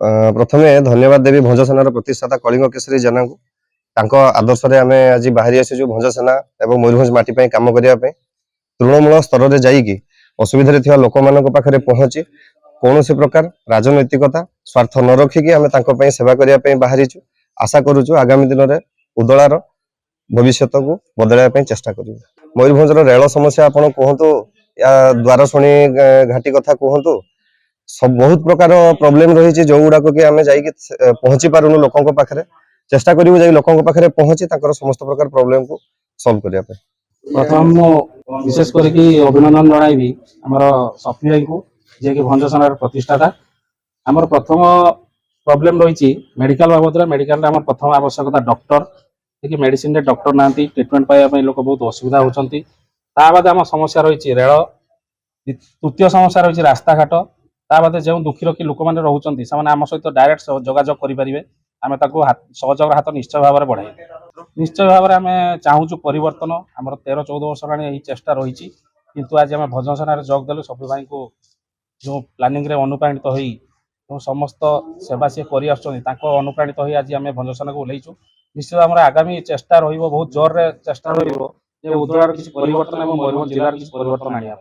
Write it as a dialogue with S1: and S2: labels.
S1: प्रथमे धन्यवाद देवी भंजसेनार प्रतिष्ठाता कलिंग केसरी जेना को तांको आदर्श आम आज बाहरी आसीचु भंजसेना एवं मयूरभंज माटी पे काम करने तृणमूल स्तर में जाइकी असुविधा थिबा लोक मानक पाखरे पहुंची कौन प्रकार राजनैतिकता स्वार्थ न रखिकी आम सेवा करने बाहरीचु आशा करुचु आगामी दिन में उदलार भविष्य को बदलवाई चेष्टा करूँ। मयूरभंजर रेल समस्या आपड़ कहतु या द्वारशुणी घाटी कथा कहतु सब बहुत प्रकार प्रोब्लेम रही जो गुड़ाक कि आम जा पहुंची पारुनु लोकों पाखे चेष्टा करूँ जा लोकों पाखे पहुंची समस्त प्रकार प्रोब्लेम को सॉल्व करने।
S2: प्रथम विशेष करके अभिनंदन जनाइबी आमर सफी भाई को जे कि भंजसेनार प्रतिष्ठाता आमर प्रथम प्रोब्लेम रही मेडिकल बाबद मेडिकल आम प्रथम आवश्यकता डॉक्टर कि मेडिसिन डॉक्टर ना ट्रिटमेंट पाइबा लोक बहुत असुविधा होती बाद आम समस्या रही रेल तृतीय समस्या रही रास्ताघाट बाद जो दुखी रखी लोक मैंने रोचे से आम सहित डायरेक्ट जोगाजोग करेंगे आम सहयोग हाथ निश्चय भाव में बढ़ाई निश्चय भाव में आम चाहूँ परिवर्तन आम 13-14 वर्ष होगा चेष्टा रही किंतु आज आम भंजसेना जोग देलु सफी भाई को जो प्लानिंग रे अनुप्राणित हो समस्त सेवा सी कर अनुप्राणित हो आज आम भंजसेना को ओह्लैचु निश्चित भाव आगामी चेष्टा रही बहुत जोर रे चेष्टा रही उदलार किसी परिवर्तन और मयूरभंज जिलार किसी परिवर्तन आने।